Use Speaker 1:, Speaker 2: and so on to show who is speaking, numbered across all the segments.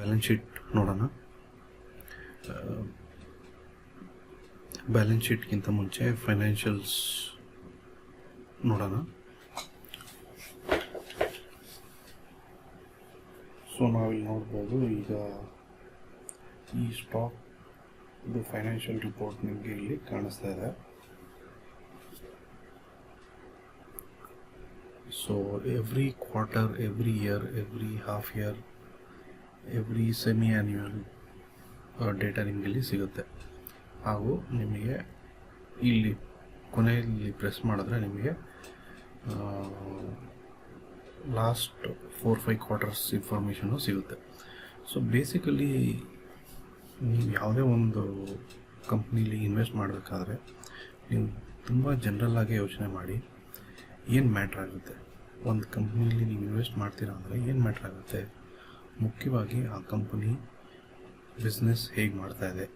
Speaker 1: Balance sheet ನೋಡೋಣ. Balance ಶೀಟ್ಗಿಂತ ಮುಂಚೆ financials ನೋಡೋಣ. ಸೊ ನಾವಿಲ್ಲಿ ನೋಡ್ಬೋದು, ಈಗ ಈ ಸ್ಟಾಕ್ ಇದು ಫೈನಾನ್ಷಿಯಲ್ ರಿಪೋರ್ಟ್ ನಿಮಗೆ ಇಲ್ಲಿ ಕಾಣಿಸ್ತಾ ಇದೆ. So every quarter, every year, every half year, every semi annual data ನಿಮಗೆ ಇಲ್ಲಿ ಸಿಗುತ್ತೆ. ಹಾಗೂ ನಿಮಗೆ ಇಲ್ಲಿ ಕೊನೆಯಲ್ಲಿ ಪ್ರೆಸ್ ಮಾಡಿದ್ರೆ ನಿಮಗೆ ಲಾಸ್ಟ್ 4-5 ಕ್ವಾರ್ಟರ್ಸ್ ಇನ್ಫಾರ್ಮೇಷನ್ನು ಸಿಗುತ್ತೆ. ಸೊ ಬೇಸಿಕಲಿ ನೀವು ಯಾವುದೇ ಒಂದು ಕಂಪ್ನೀಲಿ ಇನ್ವೆಸ್ಟ್ ಮಾಡಬೇಕಾದ್ರೆ ನೀವು ತುಂಬ ಜನರಲ್ಲಾಗಿ ಯೋಚನೆ ಮಾಡಿ, ಏನು ಮ್ಯಾಟ್ರ್ ಆಗುತ್ತೆ ಒಂದು ಕಂಪ್ನೀಲಿ ನೀವು ಇನ್ವೆಸ್ಟ್ ಮಾಡ್ತೀರಾ ಅಂದರೆ ಏನು ಮ್ಯಾಟ್ರ್ ಆಗುತ್ತೆ. ಮುಖ್ಯವಾಗಿ ಆ ಕಂಪನಿ ಬಿಸ್ನೆಸ್ ಹೇಗೆ ಮಾಡ್ತಾಯಿದೆ,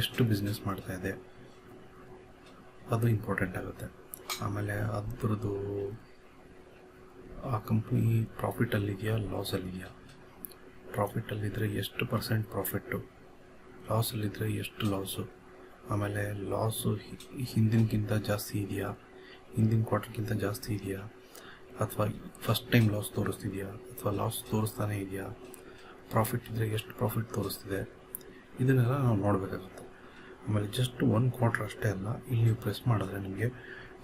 Speaker 1: ಎಷ್ಟು ಬಿಸ್ನೆಸ್ ಮಾಡ್ತಾಯಿದೆ, ಅದು ಇಂಪಾರ್ಟೆಂಟ್ ಆಗುತ್ತೆ. ಆಮೇಲೆ ಅದರದ್ದು ಆ ಕಂಪ್ನಿ ಪ್ರಾಫಿಟಲ್ಲಿದೆಯಾ ಲಾಸಲ್ಲಿದೆಯಾ, ಪ್ರಾಫಿಟಲ್ಲಿದ್ದರೆ ಎಷ್ಟು ಪರ್ಸೆಂಟ್ ಪ್ರಾಫಿಟ್ಟು, ಲಾಸಲ್ಲಿದ್ದರೆ ಎಷ್ಟು ಲಾಸು, ಆಮೇಲೆ ಲಾಸು ಹಿಂದಿನಕ್ಕಿಂತ ಜಾಸ್ತಿ ಇದೆಯಾ, ಹಿಂದಿನ ಕ್ವಾರ್ಟರ್ಗಿಂತ ಜಾಸ್ತಿ ಇದೆಯಾ, ಅಥವಾ ಫಸ್ಟ್ ಟೈಮ್ ಲಾಸ್ ತೋರಿಸ್ತಿದೆಯಾ, ಅಥವಾ ಲಾಸ್ ತೋರಿಸ್ತಾನೆ ಇದೆಯಾ, ಪ್ರಾಫಿಟ್ ಇದ್ದರೆ ಎಷ್ಟು ಪ್ರಾಫಿಟ್ ತೋರಿಸ್ತಿದೆ, ಇದನ್ನೆಲ್ಲ ನಾವು ನೋಡಬೇಕಾಗುತ್ತೆ. ಆಮೇಲೆ ಜಸ್ಟ್ 1 ಕ್ವಾರ್ಟರ್ ಅಷ್ಟೇ ಅಲ್ಲ, ಇಲ್ಲಿ ನೀವು ಪ್ರೆಸ್ ಮಾಡಿದ್ರೆ ನಿಮಗೆ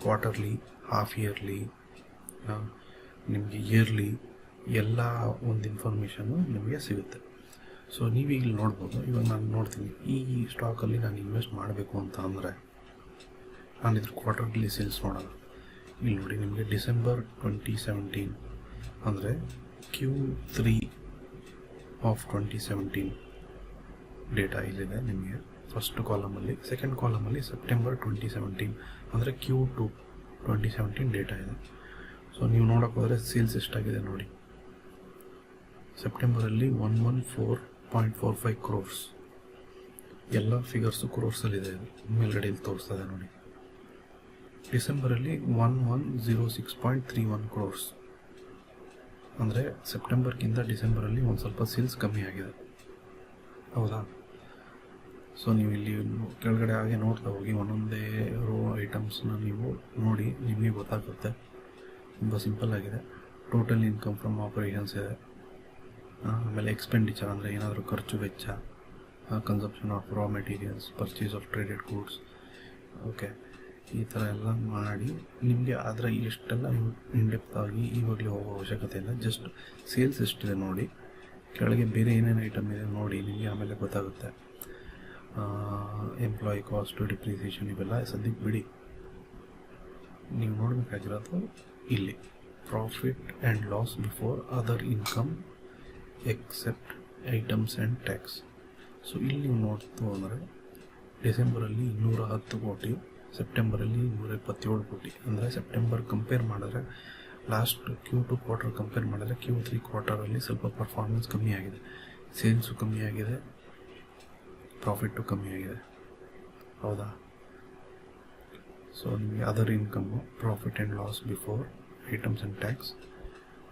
Speaker 1: ಕ್ವಾರ್ಟರ್ಲಿ, ಹಾಫ್ ಇಯರ್ಲಿ, ನಿಮಗೆ ಇಯರ್ಲಿ ಎಲ್ಲ ಒಂದು ಇನ್ಫಾರ್ಮೇಷನ್ನು ನಿಮಗೆ ಸಿಗುತ್ತೆ. ಸೊ ನೀವು ಇಲ್ಲಿ ನೋಡ್ಬೋದು, ಇವಾಗ ನಾನು ನೋಡ್ತೀನಿ ಈ ಸ್ಟಾಕಲ್ಲಿ ನಾನು ಇನ್ವೆಸ್ಟ್ ಮಾಡಬೇಕು ಅಂತ ಅಂದರೆ ನಾನು ಇದ್ರ ಕ್ವಾರ್ಟರ್ಲಿ ಸೇಲ್ಸ್ ನೋಡೋಣ. ಇಲ್ಲಿ ನೋಡಿ, ನಿಮಗೆ ಡಿಸೆಂಬರ್ 2017 ಅಂದರೆ Q3 ಆಫ್ 2017 ಡೇಟಾ ಇಲ್ಲಿದೆ ನಿಮಗೆ ಫಸ್ಟ್ ಕಾಲಮಲ್ಲಿ. ಸೆಕೆಂಡ್ ಕಾಲಮಲ್ಲಿ ಸೆಪ್ಟೆಂಬರ್ 2017 ಅಂದರೆ Q2 2017 ಡೇಟಾ ಇದೆ. ಸೊ ನೀವು ನೋಡೋಕೆ ಹೋದರೆ ಸೇಲ್ಸ್ ಎಷ್ಟಾಗಿದೆ ನೋಡಿ, ಸೆಪ್ಟೆಂಬರಲ್ಲಿ 114.45 ಕ್ರೋರ್ಸ್, ಎಲ್ಲ ಫಿಗರ್ಸು ಕ್ರೋರ್ಸಲ್ಲಿದೆ, ಮೇಲ್ಗಡೆ ಇಲ್ಲಿ ತೋರಿಸ್ತದೆ ನೋಡಿ. ಡಿಸೆಂಬರಲ್ಲಿ 1106.31 ಕ್ರೋರ್ಸ್, ಅಂದರೆ ಸೆಪ್ಟೆಂಬರ್ಗಿಂತ ಡಿಸೆಂಬರಲ್ಲಿ ಒಂದು ಸ್ವಲ್ಪ ಸೇಲ್ಸ್ ಕಮ್ಮಿ ಆಗಿದೆ, ಹೌದಾ. ಸೊ ನೀವು ಇಲ್ಲಿ ಕೆಳಗಡೆ ಹಾಗೆ ನೋಡ್ತಾ ಹೋಗಿ, ಒಂದೊಂದೇ ರೋ ಐಟಮ್ಸ್ನ ನೀವು ನೋಡಿ, ನಿಮಗೆ ಗೊತ್ತಾಗುತ್ತೆ. ತುಂಬ ಸಿಂಪಲ್ ಆಗಿದೆ. ಟೋಟಲ್ ಇನ್ಕಮ್ ಫ್ರಮ್ ಆಪರೇಷನ್ಸ್ ಇದೆ, ಆಮೇಲೆ ಎಕ್ಸ್ಪೆಂಡಿಚರ್ ಅಂದರೆ ಏನಾದರೂ ಖರ್ಚು ವೆಚ್ಚ, consumption of raw materials, purchase of traded goods, okay, ಈ ಥರ ಎಲ್ಲ ಮಾಡಿ ನಿಮಗೆ ಅದರ ಇಷ್ಟೆಲ್ಲ ನೀವು ಇನ್ಡೆಪ್ತ್ ಆಗಿ ಇವಾಗಲೇ ಹೋಗೋ ಅವಶ್ಯಕತೆ ಇಲ್ಲ. ಜಸ್ಟ್ ಸೇಲ್ಸ್ ಎಷ್ಟಿದೆ ನೋಡಿ, ಕೆಳಗೆ ಬೇರೆ ಏನೇನು ಐಟಮ್ ಇದೆ ನೋಡಿ, ನಿಮಗೆ ಆಮೇಲೆ ಗೊತ್ತಾಗುತ್ತೆ. ಎಂಪ್ಲಾಯಿ ಕಾಸ್ಟು, ಡಿಪ್ರಿಸಿಯೇಷನ್ ಇವೆಲ್ಲ ಸದ್ಯಕ್ಕೆ ಬಿಡಿ. ನೀವು ನೋಡಬೇಕಾಗಿರೋದು ಇಲ್ಲಿ profit and loss before other income except items and tax. So ಇಲ್ಲಿ ನೀವು ನೋಡ್ತು ಅಂದರೆ ಡಿಸೆಂಬರಲ್ಲಿ 210 ಕೋಟಿ, ಸೆಪ್ಟೆಂಬರಲ್ಲಿ 227 ಕೋಟಿ. ಅಂದರೆ ಸೆಪ್ಟೆಂಬರ್ ಕಂಪೇರ್ ಮಾಡಿದ್ರೆ, ಲಾಸ್ಟ್ Q2 ಕ್ವಾರ್ಟರ್ ಕಂಪೇರ್ ಮಾಡಿದ್ರೆ Q3 ಕ್ವಾರ್ಟರಲ್ಲಿ ಸ್ವಲ್ಪ ಪರ್ಫಾರ್ಮೆನ್ಸ್ ಕಮ್ಮಿ ಆಗಿದೆ, ಸೇಲ್ಸು ಕಮ್ಮಿ ಆಗಿದೆ, ಪ್ರಾಫಿಟ್ಟು ಕಮ್ಮಿ ಆಗಿದೆ, ಹೌದಾ. ಸೊ ನಿಮಗೆ other income, profit and loss before items and tax,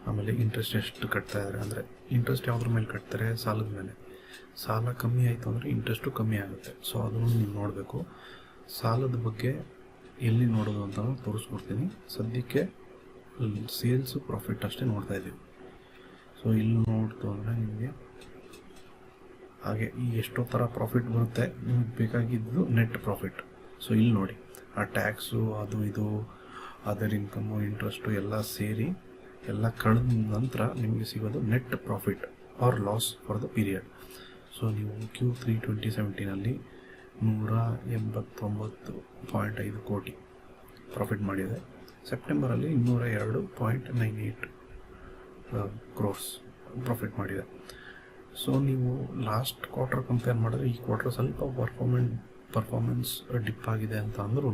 Speaker 1: ಆಮೇಲೆ ಇಂಟ್ರೆಸ್ಟ್ ಎಷ್ಟು ಕಟ್ತಾ ಇದ್ದಾರೆ, ಅಂದರೆ ಇಂಟ್ರೆಸ್ಟ್ ಯಾವುದ್ರ ಮೇಲೆ ಕಟ್ತಾರೆ, ಸಾಲದ ಮೇಲೆ. ಸಾಲ ಕಮ್ಮಿ ಆಯಿತು ಅಂದರೆ ಇಂಟ್ರೆಸ್ಟು ಕಮ್ಮಿ ಆಗುತ್ತೆ. ಸೊ ಅದನ್ನು ನೀವು ನೋಡಬೇಕು. ಸಾಲದ ಬಗ್ಗೆ ಎಲ್ಲಿ ನೋಡೋದು ಅಂತ ತೋರಿಸ್ಕೊಡ್ತೀನಿ. ಸದ್ಯಕ್ಕೆ ಸೇಲ್ಸು ಪ್ರಾಫಿಟ್ ಅಷ್ಟೇ ನೋಡ್ತಾ ಇದ್ದೀವಿ. ಸೊ ಇಲ್ಲಿ ನೋಡ್ತು ಅಂದರೆ ನಿಮಗೆ ಹಾಗೆ ಈ ಎಷ್ಟೋ ಥರ ಪ್ರಾಫಿಟ್ ಬರುತ್ತೆ, ನಿಮಗೆ ಬೇಕಾಗಿದ್ದು ನೆಟ್ ಪ್ರಾಫಿಟ್. ಸೊ ಇಲ್ಲಿ ನೋಡಿ, ಆ ಟ್ಯಾಕ್ಸು ಅದು ಇದು ಅದರ್ ಇನ್ಕಮ್ಮು ಇಂಟ್ರೆಸ್ಟು ಎಲ್ಲ ಸೇರಿ ಎಲ್ಲ ಕಳೆದ ನಂತರ ನಿಮಗೆ ಸಿಗೋದು net profit or loss for the period. So ನೀವು Q3 2017 189.5 ಕೋಟಿ ಪ್ರಾಫಿಟ್ ಮಾಡಿದೆ, ಸೆಪ್ಟೆಂಬರಲ್ಲಿ 202.98 ಕ್ರೋರ್ಸ್ ಪ್ರಾಫಿಟ್ ಮಾಡಿದೆ. ಸೊ ನೀವು ಲಾಸ್ಟ್ ಕ್ವಾರ್ಟರ್ ಕಂಪೇರ್ ಮಾಡಿದ್ರೆ ಈ ಕ್ವಾರ್ಟರ್ ಸ್ವಲ್ಪ ಪರ್ಫಾರ್ಮೆನ್ಸ್ ಡಿಪ್ ಆಗಿದೆ ಅಂತ ಅಂದ್ರೂ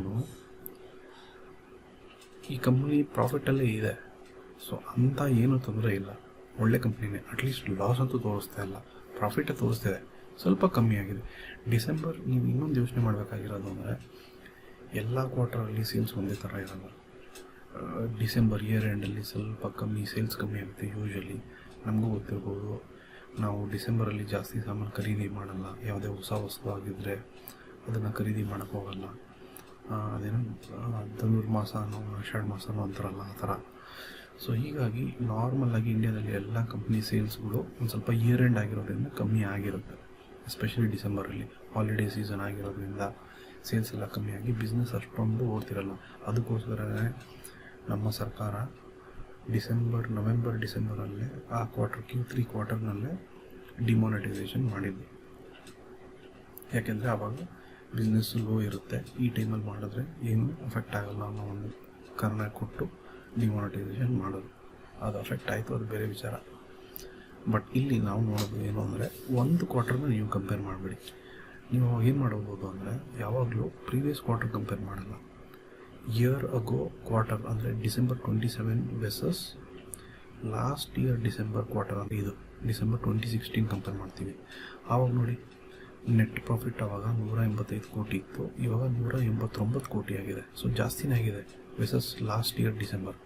Speaker 1: ಈ ಕಂಪ್ನಿ ಪ್ರಾಫಿಟಲ್ಲೇ ಇದೆ. ಸೊ ಅಂಥ ಏನೂ ತೊಂದರೆ ಇಲ್ಲ, ಒಳ್ಳೆ ಕಂಪ್ನಿನೇ. ಅಟ್ಲೀಸ್ಟ್ ಲಾಸ್ ಅಂತೂ ತೋರಿಸ್ತಾ ಇಲ್ಲ, ಪ್ರಾಫಿಟೇ ತೋರಿಸ್ತಿದೆ, ಸ್ವಲ್ಪ ಕಮ್ಮಿ ಆಗಿದೆ. ಡಿಸೆಂಬರ್ ನೀವು ಇನ್ನೊಂದು ಯೋಚನೆ ಮಾಡಬೇಕಾಗಿರೋದು ಅಂದರೆ, ಎಲ್ಲ ಕ್ವಾರ್ಟರಲ್ಲಿ ಸೇಲ್ಸ್ ಒಂದೇ ಥರ ಇರೋಲ್ಲ. ಡಿಸೆಂಬರ್ ಇಯರ್ ಎಂಡಲ್ಲಿ ಸ್ವಲ್ಪ ಕಮ್ಮಿ ಸೇಲ್ಸ್ ಕಮ್ಮಿ ಆಗುತ್ತೆ ಯೂಶ್ವಲಿ, ನಮಗೂ ಗೊತ್ತಿರ್ಬೋದು, ನಾವು ಡಿಸೆಂಬರಲ್ಲಿ ಜಾಸ್ತಿ ಸಾಮಾನು ಖರೀದಿ ಮಾಡಲ್ಲ. ಯಾವುದೇ ಹೊಸ ವಸ್ತು ಆಗಿದ್ದರೆ ಅದನ್ನು ಖರೀದಿ ಮಾಡೋಕ್ಕೆ ಹೋಗಲ್ಲ. ಅದೇನು ಧನುರ್ಮಾಸನೋ ಆಷಾಢ ಮಾಸನೋ ಅಂತಾರಲ್ಲ, ಆ ಥರ. ಸೊ ಹೀಗಾಗಿ ನಾರ್ಮಲಾಗಿ ಇಂಡಿಯಾದಲ್ಲಿ ಎಲ್ಲ ಕಂಪ್ನಿ ಸೇಲ್ಸ್ಗಳು ಒಂದು ಸ್ವಲ್ಪ ಇಯರ್ ಎಂಡ್ ಆಗಿರೋದ್ರಿಂದ ಕಮ್ಮಿ ಆಗಿರುತ್ತೆ. ಎಸ್ಪೆಷಲಿ ಡಿಸೆಂಬರಲ್ಲಿ ಹಾಲಿಡೇ ಸೀಸನ್ ಆಗಿರೋದ್ರಿಂದ ಸೇಲ್ಸ್ ಎಲ್ಲ ಕಮ್ಮಿಯಾಗಿ ಬಿಸ್ನೆಸ್ ಅಷ್ಟೊಂದು ಓಡ್ತಿರಲ್ಲ. ಅದಕ್ಕೋಸ್ಕರನೇ ನಮ್ಮ ಸರ್ಕಾರ ನವೆಂಬರ್ ಡಿಸೆಂಬರಲ್ಲೇ ಆ Q3 ಕ್ವಾರ್ಟರ್ನಲ್ಲೇ ಡಿಮಾನಿಟೈಸೇಷನ್ ಮಾಡಿದ್ದು. ಯಾಕೆಂದರೆ ಆವಾಗ ಬಿಸ್ನೆಸ್ ಲೋ ಇರುತ್ತೆ, ಈ ಟೈಮಲ್ಲಿ ಮಾಡಿದ್ರೆ ಏನೂ ಅಫೆಕ್ಟ್ ಆಗಲ್ಲ ಅನ್ನೋ ಒಂದು ಕಾರಣ ಕೊಟ್ಟು ಡಿಮಾನಿಟೈಸೇಷನ್ ಮಾಡೋದು. ಅದು ಅಫೆಕ್ಟ್ ಆಯಿತು, ಅದು ಬೇರೆ ವಿಚಾರ. ಬಟ್ ಇಲ್ಲಿ ನಾವು ನೋಡೋದು ಏನು ಅಂದರೆ, ಒಂದು ಕ್ವಾರ್ಟರ್ನ ನೀವು ಕಂಪೇರ್ ಮಾಡಬೇಡಿ. ನೀವು ಏನು ಮಾಡ್ಬೋದು ಅಂದರೆ, ಯಾವಾಗಲೂ ಪ್ರೀವಿಯಸ್ ಕ್ವಾರ್ಟರ್ ಕಂಪೇರ್ ಮಾಡಲ್ಲ. ಇಯರ್ ಅಗೋ ಕ್ವಾರ್ಟರ್ ಅಂದರೆ December 27 versus last year December quarter ಅಂದರೆ ಇದು December 2016 ಕಂಪೇರ್ ಮಾಡ್ತೀವಿ. ಆವಾಗ ನೋಡಿ, ನೆಟ್ ಪ್ರಾಫಿಟ್ ಆವಾಗ 185 ಕೋಟಿ ಇತ್ತು, ಇವಾಗ 189 ಕೋಟಿ ಆಗಿದೆ. ಸೊ ಜಾಸ್ತಿನೇ ಆಗಿದೆ ವೆಸಸ್ ಲಾಸ್ಟ್ ಇಯರ್ ಡಿಸೆಂಬರ್.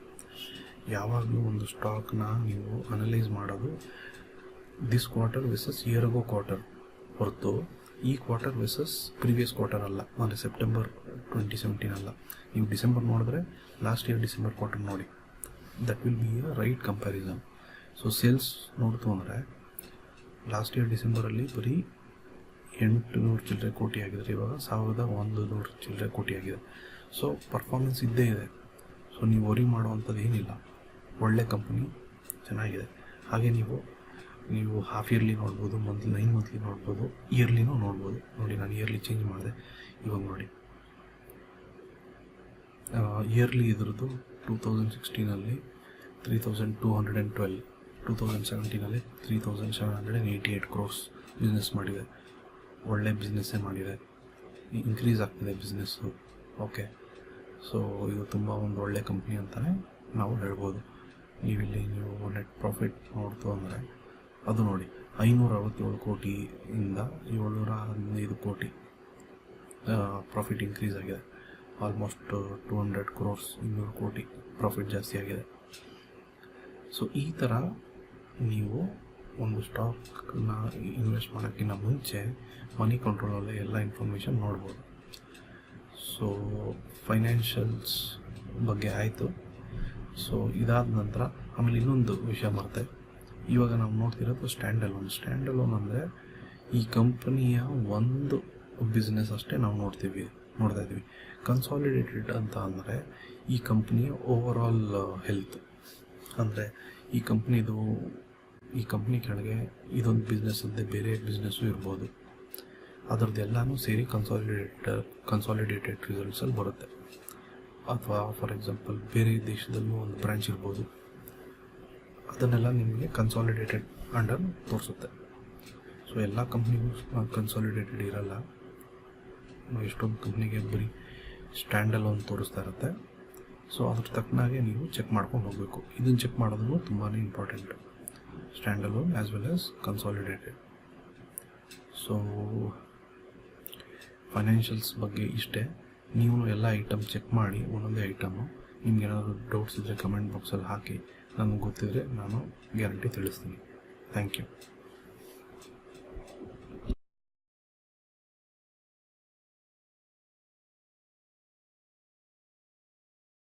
Speaker 1: ಯಾವಾಗಲೂ ಒಂದು ಸ್ಟಾಕ್ನ ನೀವು ಅನಲೈಸ್ ಮಾಡೋದು this quarter versus year agro quarter ಹೊರತು ಈ ಕ್ವಾರ್ಟರ್ ವೆಸಸ್ ಪ್ರೀವಿಯಸ್ ಕ್ವಾರ್ಟರ್ ಅಲ್ಲ, ಅಂದರೆ ಸೆಪ್ಟೆಂಬರ್ 2017 ಅಲ್ಲ. ನೀವು ಡಿಸೆಂಬರ್ ನೋಡಿದ್ರೆ ಲಾಸ್ಟ್ ಇಯರ್ ಡಿಸೆಂಬರ್ ಕ್ವಾರ್ಟರ್ ನೋಡಿ, that will be a right comparison. So sales ನೋಡ್ತು ಅಂದರೆ ಲಾಸ್ಟ್ ಇಯರ್ ಡಿಸೆಂಬರಲ್ಲಿ ಬರೀ 800 ಚಿಲ್ಲರೆ ಕೋಟಿ ಆಗಿದ್ರೆ ಇವಾಗ 1100 ಚಿಲ್ಲರೆ ಕೋಟಿ ಆಗಿದೆ. ಸೊ ಪರ್ಫಾರ್ಮೆನ್ಸ್ ಇದ್ದೇ ಇದೆ. ಸೊ ನೀವು ವರಿ ಮಾಡುವಂಥದ್ದು ಏನಿಲ್ಲ, ಒಳ್ಳೆ ಕಂಪ್ನಿ ಚೆನ್ನಾಗಿದೆ. ಹಾಗೆ ನೀವು ಹಾಫ್ ಇಯರ್ಲಿ ನೋಡ್ಬೋದು, 9 ಮಂತ್ಲಿ ನೋಡ್ಬೋದು, ಇಯರ್ಲಿನೂ ನೋಡ್ಬೋದು. ನೋಡಿ, ನಾನು ಇಯರ್ಲಿ ಚೇಂಜ್ ಮಾಡಿದೆ. ಇವಾಗ ನೋಡಿ, ಇಯರ್ಲಿ ಇದ್ರದ್ದು 2016ಅಲ್ಲಿ 3212, 2017ಅಲ್ಲಿ 3788 ಕ್ರೋರ್ಸ್ ಬಿಸ್ನೆಸ್ ಮಾಡಿದೆ. ಒಳ್ಳೆ ಬಿಸ್ನೆಸ್ಸೇ ಮಾಡಿದೆ, ಇನ್ಕ್ರೀಸ್ ಆಗ್ತಿದೆ ಬಿಸ್ನೆಸ್ಸು. ಓಕೆ, ಸೊ ಇದು ತುಂಬ ಒಂದು ಒಳ್ಳೆ ಕಂಪ್ನಿ ಅಂತಲೇ ನಾವು ಹೇಳ್ಬೋದು. ನೀವು ನೆಟ್ ಪ್ರಾಫಿಟ್ ನೋಡ್ತು ಅಂದರೆ ಅದು ನೋಡಿ, 567 ಕೋಟಿಯಿಂದ 715 ಕೋಟಿ ಪ್ರಾಫಿಟ್ ಇನ್ಕ್ರೀಸ್ ಆಗಿದೆ. ಆಲ್ಮೋಸ್ಟ್ 200 ಕ್ರೋರ್ಸ್, 200 ಕೋಟಿ ಪ್ರಾಫಿಟ್ ಜಾಸ್ತಿ ಆಗಿದೆ. ಸೊ ಈ ಥರ ನೀವು ಒಂದು ಸ್ಟಾಕ್ನ ಇನ್ವೆಸ್ಟ್ ಮಾಡೋಕ್ಕಿಂತ ಮುಂಚೆ ಮನಿ ಕಂಟ್ರೋಲಲ್ಲೇ ಎಲ್ಲ ಇನ್ಫಾರ್ಮೇಷನ್ ನೋಡ್ಬೋದು. ಸೊ ಫೈನಾನ್ಷಿಯಲ್ಸ್ ಬಗ್ಗೆ ಆಯಿತು. ಸೊ ಇದಾದ ನಂತರ ಆಮೇಲೆ ಇನ್ನೊಂದು ವಿಷಯ ಮರೆತೆ, ಇವಾಗ ನಾವು ನೋಡ್ತಿರೋದು ಸ್ಟ್ಯಾಂಡ್ ಅಲೋನ್ ಅಂದರೆ ಈ ಕಂಪನಿಯ ಒಂದು ಬಿಸ್ನೆಸ್ ಅಷ್ಟೇ ನಾವು ನೋಡ್ತಾ ಇದ್ದೀವಿ. ಕನ್ಸಾಲಿಡೇಟೆಡ್ ಅಂತ ಅಂದರೆ ಈ ಕಂಪ್ನಿಯ ಓವರ್ ಆಲ್ ಹೆಲ್ತ್, ಅಂದರೆ ಈ ಕಂಪ್ನಿ ಕೆಳಗೆ ಇದೊಂದು ಬಿಸ್ನೆಸ್ ಅಲ್ಲದೆ ಬೇರೆ ಬಿಸ್ನೆಸ್ಸು ಇರ್ಬೋದು. ಅದರದ್ದೆಲ್ಲನೂ ಸೇರಿ ಕನ್ಸಾಲಿಡೇಟೆಡ್ ರಿಸಲ್ಟ್ಸಲ್ಲಿ ಬರುತ್ತೆ. ಅಥವಾ ಫಾರ್ ಎಕ್ಸಾಂಪಲ್ ಬೇರೆ ದೇಶದಲ್ಲೂ ಒಂದು ಬ್ರಾಂಚ್ ಇರ್ಬೋದು, ಅದನ್ನೆಲ್ಲ ನಿಮಗೆ ಕನ್ಸಾಲಿಡೇಟೆಡ್ ಅಂಡರ್ ತೋರಿಸುತ್ತೆ. ಸೊ ಎಲ್ಲ ಕಂಪ್ನಿಗೂ ಕನ್ಸಾಲಿಡೇಟೆಡ್ ಇರಲ್ಲ. ಎಷ್ಟೊಂದು ಕಂಪ್ನಿಗೆ ಬರೀ ಸ್ಟ್ಯಾಂಡ್ ಅಲೋನ್ ತೋರಿಸ್ತಾ ಇರುತ್ತೆ. ಸೊ ಅದ್ರ ತಕ್ಕನಾಗೆ ನೀವು ಚೆಕ್ ಮಾಡ್ಕೊಂಡು ಹೋಗಬೇಕು. ಇದನ್ನು ಚೆಕ್ ಮಾಡೋದು ತುಂಬಾ important, stand alone as well as consolidated. So financials ಬಗ್ಗೆ ಇಷ್ಟೇ. ನೀವು ಎಲ್ಲ ಐಟಮ್ ಚೆಕ್ ಮಾಡಿ, ಒಂದೊಂದೇ ಐಟಮು. ನಿಮ್ಗೆ ಏನಾದರೂ ಡೌಟ್ಸ್ ಇದ್ದರೆ ಕಮೆಂಟ್ ಬಾಕ್ಸಲ್ಲಿ ಹಾಕಿ, ನನಗೆ ಗೊತ್ತಿದ್ದರೆ ನಾನು ಗ್ಯಾರಂಟಿ ತಿಳಿಸ್ತೀನಿ. Thank you.